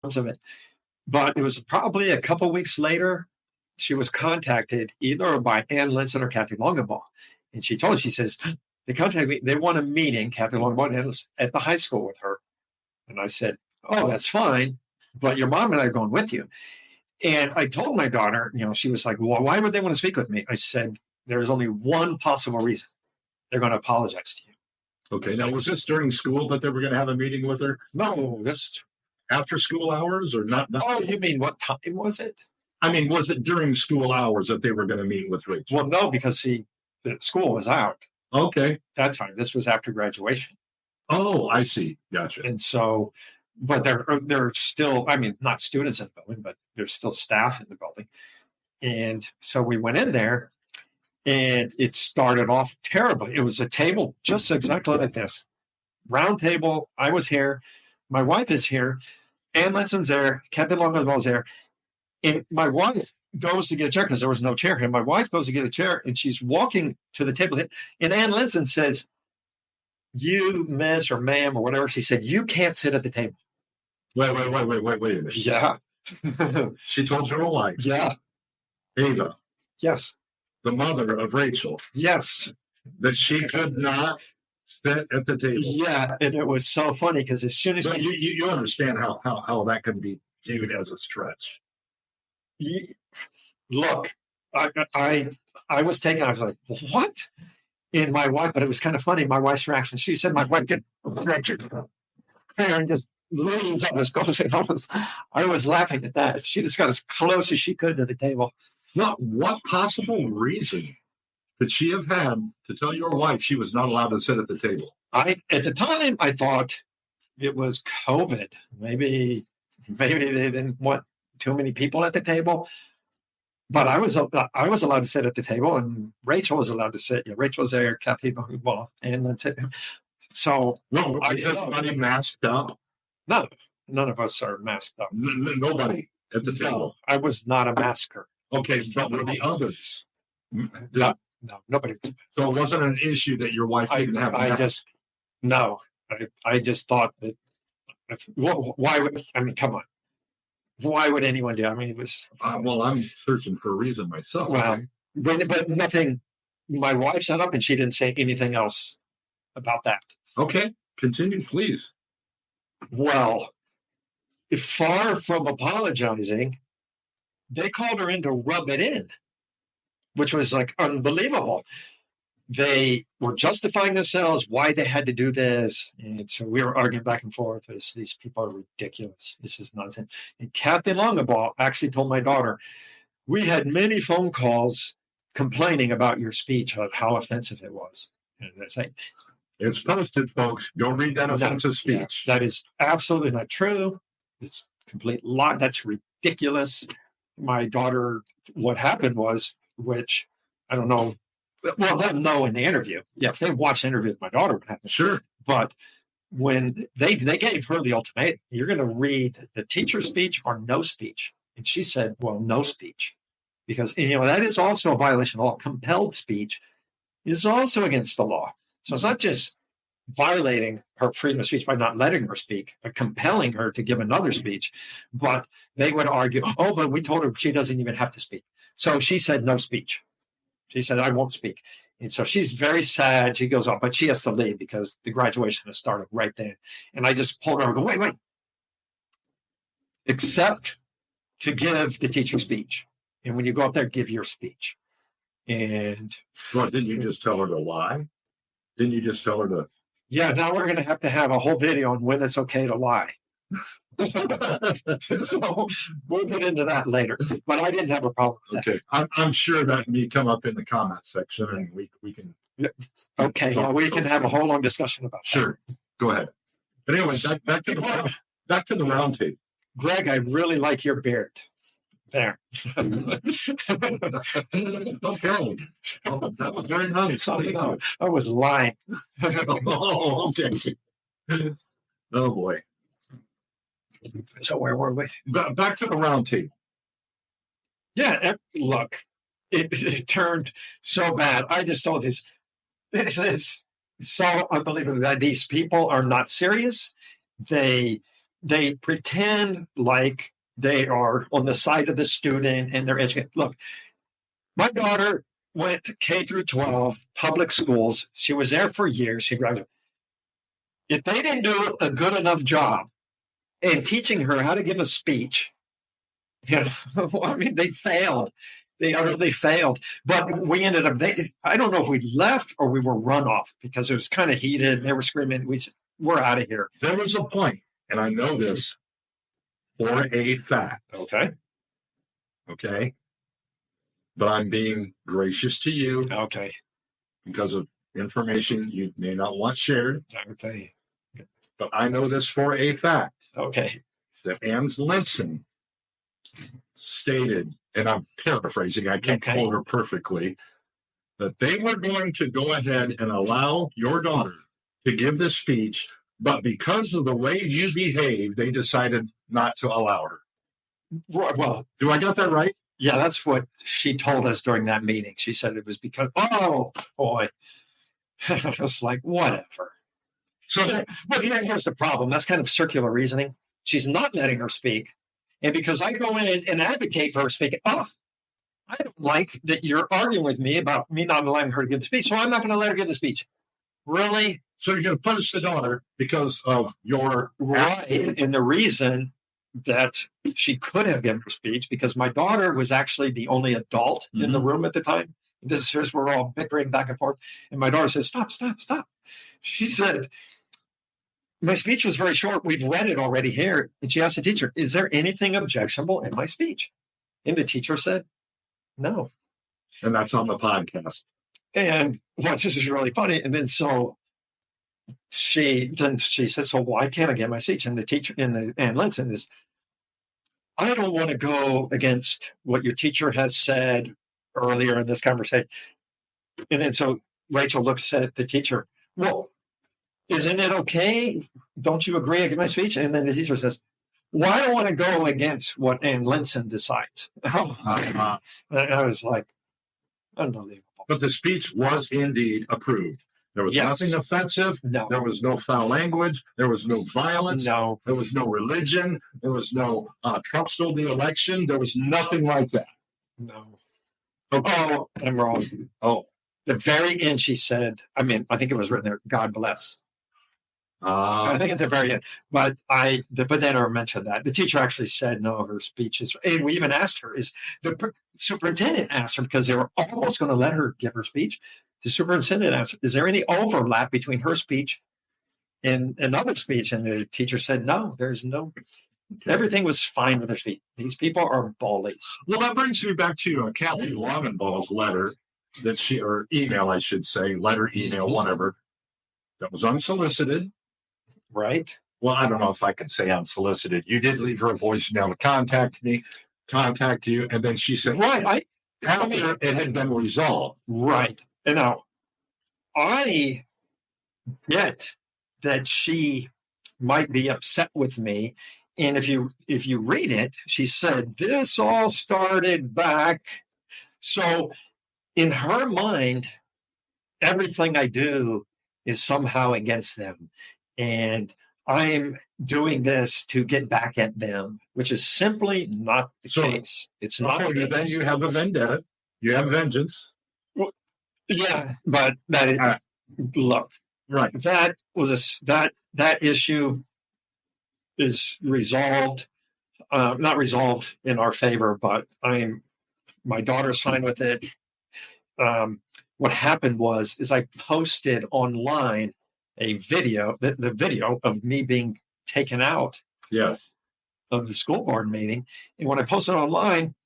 of it. But it was probably a couple weeks later, she was contacted either by Ann Linson or Kathy Longabaugh. And she told us, she says, they contacted me. They want a meeting, Kathy Longabaugh, at the high school with her. And I said, oh, that's fine. But your mom and I are going with you. And I told my daughter, she was like, well, why would they want to speak with me? I said, there's only one possible reason. They're going to apologize to you. Okay. Now, was this during school that they were going to have a meeting with her? No, this after school hours or not? Oh, you mean what time was it? I mean, was it during school hours that they were going to meet with Rachel? Well, no, because the school was out. Okay. That time. This was after graduation. Oh, I see. Gotcha. And so, but they're still, not students in the building, but there's still staff in the building. And so we went in there, and it started off terribly. It was a table just exactly like this. Round table. I was here. My wife is here. Ann Linson's there. Kathy Longabaugh's there. And my wife goes to get a chair because there was no chair here. My wife goes to get a chair, and she's walking to the table. And Ann Linson says, you, miss or ma'am or whatever, she said, you can't sit at the table. Wait a minute. Yeah. She told your wife. Yeah. Ava. Yes. The mother of Rachel. Yes. That she could not sit at the table. Yeah. And it was so funny because as soon as you understand how that can be viewed as a stretch. Look, I was taken. I was like, what? And my wife, but it was kind of funny. My wife's reaction. She said, my wife get and just leans up as close. I was laughing at that. She just got as close as she could to the table. Now, what possible reason could she have had to tell your wife she was not allowed to sit at the table? At the time, I thought it was COVID. Maybe they didn't want too many people at the table. But I was allowed to sit at the table, and Rachel was allowed to sit. Yeah, Rachel was there, Kathy, and that's it. So everybody masked up. No, none of us are masked up. Nobody at the table. No, I was not a masker. Okay, but were the others? No, nobody. So it wasn't an issue that your wife didn't have. I just thought that. Why would come on? Why would anyone do? It was. Well, I'm searching for a reason myself. Well, but nothing. My wife sat up and she didn't say anything else about that. Okay, continue, please. Well, far from apologizing, they called her in to rub it in, which was like unbelievable. They were justifying themselves why they had to do this. And so we were arguing back and forth. These people are ridiculous. This is nonsense. And Kathy Longabaugh actually told my daughter, we had many phone calls complaining about your speech, of how offensive it was. And I say, it's posted, folks. Go read that offensive speech. Yeah, that is absolutely not true. It's complete lie. That's ridiculous. My daughter, what happened was, which I don't know. Well, they'll know in the interview. Yeah, if they watched the interview with my daughter, what happened? Sure. But when they gave her the ultimatum, you're going to read the teacher's speech or no speech. And she said, well, no speech. Because, that is also a violation of law. Compelled speech is also against the law. So it's not just violating her freedom of speech by not letting her speak, but compelling her to give another speech. But they would argue, oh, but we told her she doesn't even have to speak. So she said no speech. She said, I won't speak. And so she's very sad. She goes, but she has to leave because the graduation has started right then. And I just pulled her and go, wait. Except to give the teacher speech. And when you go up there, give your speech. And well, didn't you just tell her to lie? Didn't you just tell her to? Yeah, now we're going to have a whole video on when it's okay to lie. So we'll get into that later. But I didn't have a problem with that. Okay. I'm sure that may come up in the comment section, and we can. Okay, we can have a whole long discussion about that. Sure. Go ahead. But anyway, back to the round table. Greg, I really like your beard. There. Okay. Oh, that was very nice. I was lying. Oh, okay. Oh, boy. So where were we? Back to the round table. Yeah, look, it turned so bad. I just told this is so unbelievable that these people are not serious. They they pretend like they are on the side of the student and they're educated. Look, my daughter went to K through 12 public schools. She was there for years. She graduated. If they didn't do a good enough job in teaching her how to give a speech, you know, I mean, they failed. They utterly failed. But we ended up, I don't know if we left or we were run off because it was kind of heated. They were screaming, we're out of here. There was a point, and I know this for a fact. Okay. Okay. But I'm being gracious to you. Okay. Because of information you may not want shared. Okay. But I know this for a fact. Okay. That Ann Linson stated, and I'm paraphrasing, I can't quote her perfectly, that they were going to go ahead and allow your daughter to give this speech, but because of the way you behave, they decided not to allow her. Well, do I get that right? Yeah, that's what she told us during that meeting. She said it was because, oh, boy. I was like, whatever. So, but here's the problem. That's kind of circular reasoning. She's not letting her speak. And because I go in and advocate for her speaking, I don't like that you're arguing with me about me not allowing her to give the speech, so I'm not going to let her give the speech. Really? So you're going to punish the daughter because of your right. And the reason that she could have given her speech, because my daughter was actually the only adult in the room at the time. This is we're all bickering back and forth. And my daughter says, stop. She said, my speech was very short. We've read it already here. And she asked the teacher, is there anything objectionable in my speech? And the teacher said, no. And that's on the podcast. And this is really funny. And then so she says, so why can't I get my speech? And the teacher and Linson is, I don't want to go against what your teacher has said earlier in this conversation. And then so Rachel looks at the teacher, well, isn't it okay? Don't you agree? I give my speech. And then the teacher says, well, I don't want to go against what Ann Linson decides. I was like, unbelievable. But the speech was indeed approved. There was nothing offensive. No. There was no foul language. There was no violence. No. There was no religion. There was no Trump stole the election. There was nothing like that. No. Okay. Oh, I'm wrong. Oh. The very end, she said, I think it was written there, God bless. I think at the very end. But they never mentioned that. The teacher actually said, no, her speech is, and we even asked her, the superintendent asked her, because they were almost going to let her give her speech. The superintendent asked, is there any overlap between her speech and another speech? And the teacher said, no, there's no. Okay. Everything was fine with her speech. These people are bullies. Well, that brings me back to Kathy Longenball's letter or email, I should say, email, whatever, that was unsolicited. Right. Well, I don't know if I can say unsolicited. You did leave her a voicemail to contact you, and then she said, right. After it had been resolved. Right. And now, I get that she might be upset with me. And if you read it, she said, this all started back. So in her mind, everything I do is somehow against them. And I'm doing this to get back at them, which is simply not the case. It's not. Then you have a vendetta. You have vengeance. Well, yeah, but that is look. Right. That was that issue is resolved. Not resolved in our favor, but my daughter's fine with it. What happened is I posted online a video, the video of me being taken out of the school board meeting. And when I posted online,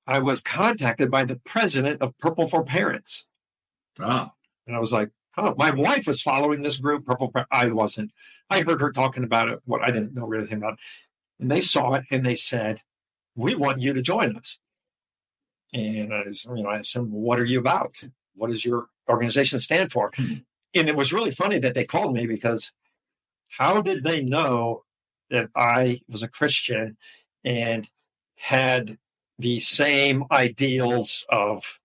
I was contacted by the president of Purple for Parents. Ah. And I was like, oh, my wife was following this group, Purple. I wasn't. I heard her talking about it, what I didn't know really anything about it. And they saw it and they said, we want you to join us. And I asked them, what are you about? What does your organization stand for? Mm-hmm. And it was really funny that they called me, because how did they know that I was a Christian and had the same ideals of,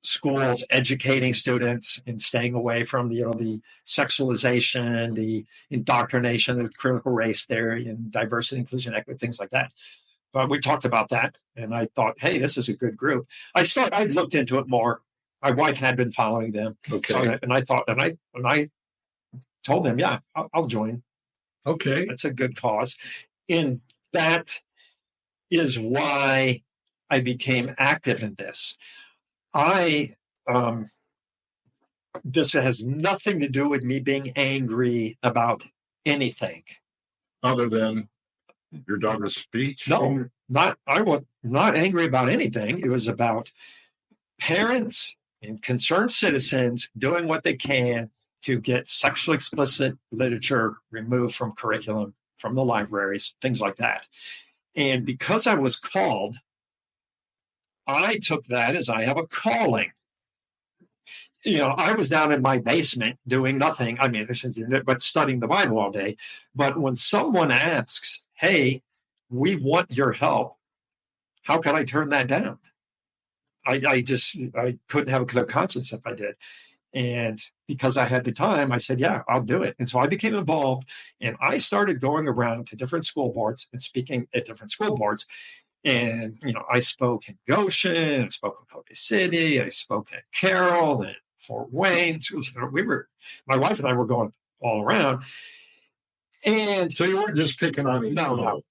schools educating students and staying away from the sexualization, the indoctrination of critical race theory and diversity, inclusion, equity, things like that. But we talked about that, and I thought, hey, this is a good group. I looked into it more. My wife had been following them, Okay. and I told them, yeah, I'll join. Okay. That's a good cause, and that is why I became active in this. This has nothing to do with me being angry about anything. Other than your daughter's speech? No, I was not angry about anything. It was about parents and concerned citizens doing what they can to get sexually explicit literature removed from curriculum, from the libraries, things like that. And because I was called, I took that as I have a calling. I was down in my basement doing nothing. I mean, but studying the Bible all day. But when someone asks, hey, we want your help, how can I turn that down? I couldn't have a clear conscience if I did. And because I had the time, I said, yeah, I'll do it. And so I became involved, and I started going around to different school boards and speaking at different school boards. And, I spoke in Goshen, I spoke in Cody City, I spoke at Carroll and Fort Wayne. My wife and I were going all around. And so you weren't just picking on me. No.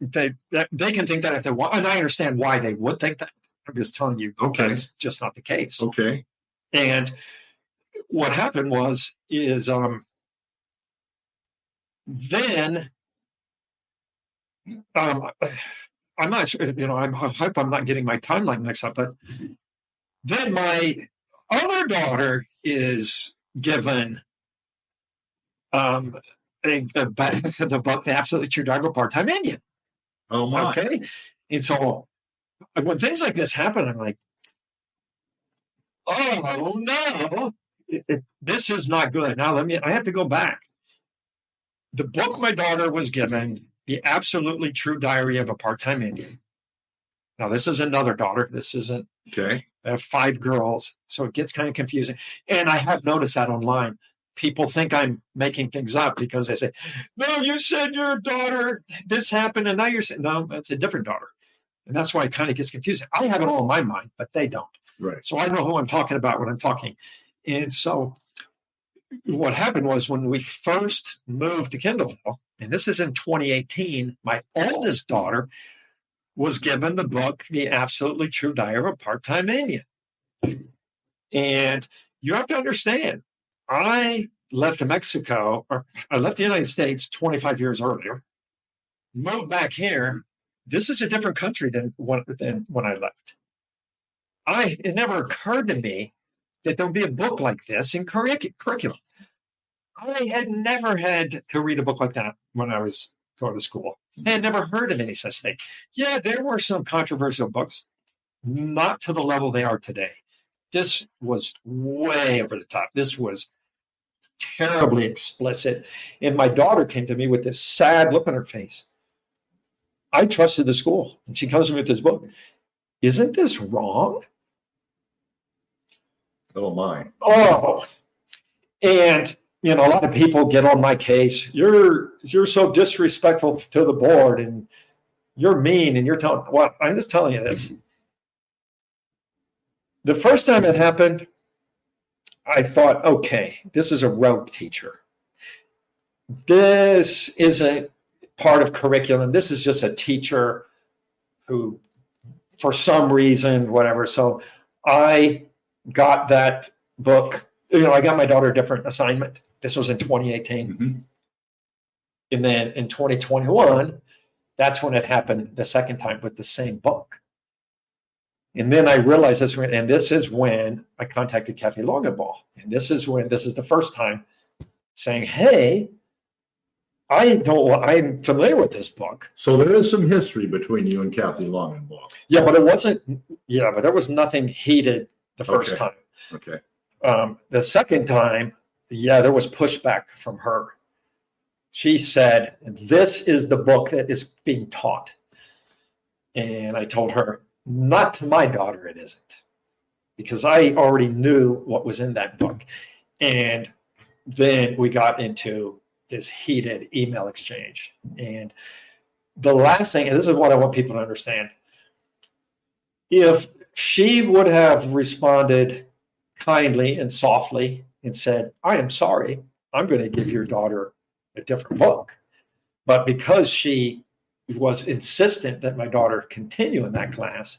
They can think that if they want, and I understand why they would think that. I'm just telling you, okay, that's just not the case. Okay. And what happened is then I'm not sure, I hope I'm not getting my timeline mixed up, but then my other daughter is given the book, The Absolutely True Diary of a Part-Time Indian. Oh, my. Okay. And so when things like this happen, I'm like, oh, no, this is not good. Now, I have to go back. The book my daughter was given, The Absolutely True Diary of a Part-Time Indian. Now, this is another daughter. This isn't. Okay. I have 5 girls, so it gets kind of confusing. And I have noticed that online. People think I'm making things up because they say, no, you said your daughter, this happened, and now you're saying, no, that's a different daughter. And that's why it kind of gets confusing. I have it all in my mind, but they don't. Right. So I know who I'm talking about when I'm talking. And so what happened was when we first moved to Kendallville, and this is in 2018, my oldest daughter was given the book, The Absolutely True Diary of a Part-Time Indian. And you have to understand, I left Mexico, or I left the United States 25 years earlier, moved back here. This is a different country than when I left. It never occurred to me that there would be a book like this in curriculum. I had never had to read a book like that when I was going to school. I had never heard of any such thing. Yeah, there were some controversial books, not to the level they are today. This was way over the top. This was terribly explicit. And my daughter came to me with this sad look on her face. I trusted the school. And she comes to me with this book. Isn't this wrong? Oh, my. Oh. And, a lot of people get on my case. You're so disrespectful to the board, and you're mean, and you're telling. Well, I'm just telling you this. The first time it happened, I thought, okay, this is a rogue teacher. This isn't part of curriculum. This is just a teacher who, for some reason, whatever. So I got that book. I got my daughter a different assignment. This was in 2018. Mm-hmm. And then in 2021, that's when it happened the second time with the same book. And then I realized this, and this is when I contacted Kathy Longenbaugh. And this is the first time saying, hey, I'm familiar with this book. So there is some history between you and Kathy Longenbaugh. Yeah, but there was nothing heated the first time. Okay. The second time, there was pushback from her. She said, this is the book that is being taught. And I told her, not to my daughter, it isn't. because I already knew what was in that book. And then we got into this heated email exchange. And the last thing, and this is what I want people to understand, if she would have responded kindly and softly and said, I am sorry, I'm going to give your daughter a different book. But because she was insistent that my daughter continue in that class,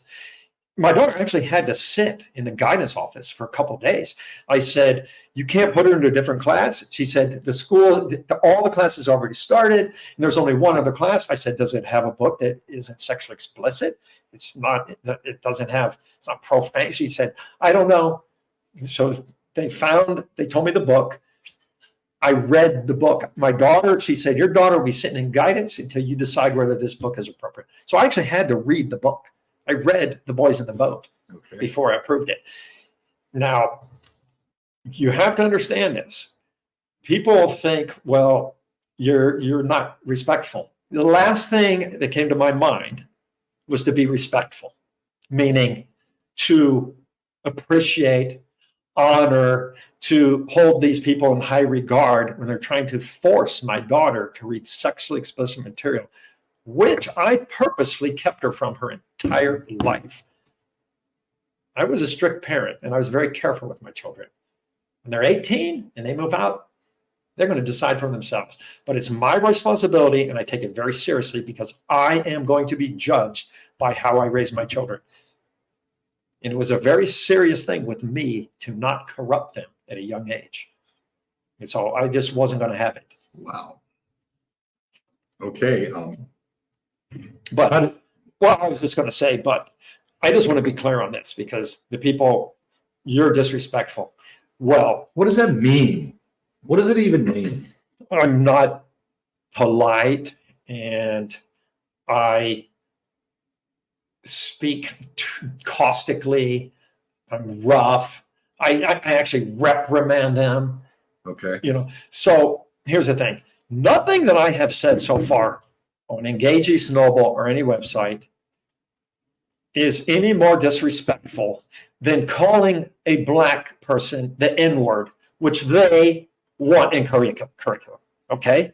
my daughter actually had to sit in the guidance office for a couple of days. I said, you can't put her into a different class. She said, the school, all the classes already started, and there's only one other class. I said, does it have a book that isn't sexually explicit? It's not, it doesn't have, it's not profane. She said, I don't know. So they told me the book. I read the book. My daughter, she said, your daughter will be sitting in guidance until you decide whether this book is appropriate. So I actually had to read the book. I read The Boys in the Boat before I approved it. Now, you have to understand this. People think, well, you're not respectful. The last thing that came to my mind was to be respectful, meaning to appreciate, honor, to hold these people in high regard when they're trying to force my daughter to read sexually explicit material, which I purposefully kept her from her entire life. I was a strict parent, and I was very careful with my children. When they're 18 and they move out, they're going to decide for themselves. But it's my responsibility, and I take it very seriously because I am going to be judged by how I raise my children. And it was a very serious thing with me to not corrupt them at a young age. And so I just wasn't going to have it. Wow. Okay. But, well, I was just going to say, but I just want to be clear on this because the people, you're disrespectful. Well, what does that mean? What does it even mean? I'm not polite and I speak caustically. I'm rough. I actually reprimand them. Okay. You know, so here's the thing. Nothing that I have said so far on Engage East Noble or any website is any more disrespectful than calling a Black person the N-word, which they want in curriculum, okay?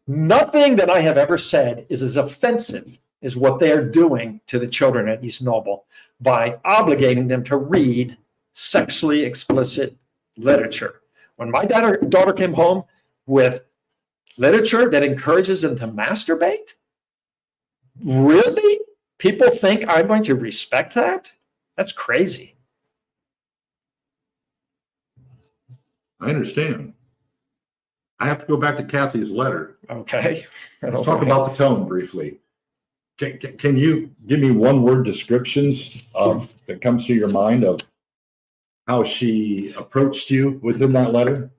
Nothing that I have ever said is as offensive as what they're doing to the children at East Noble by obligating them to read sexually explicit literature. When my daughter came home with literature that encourages them to masturbate, really? People think I'm going to respect that? That's crazy. I understand. I have to go back to Kathy's letter. Okay. Let's talk about the tone briefly. Can you give me one word descriptions that comes to your mind of how she approached you within that letter?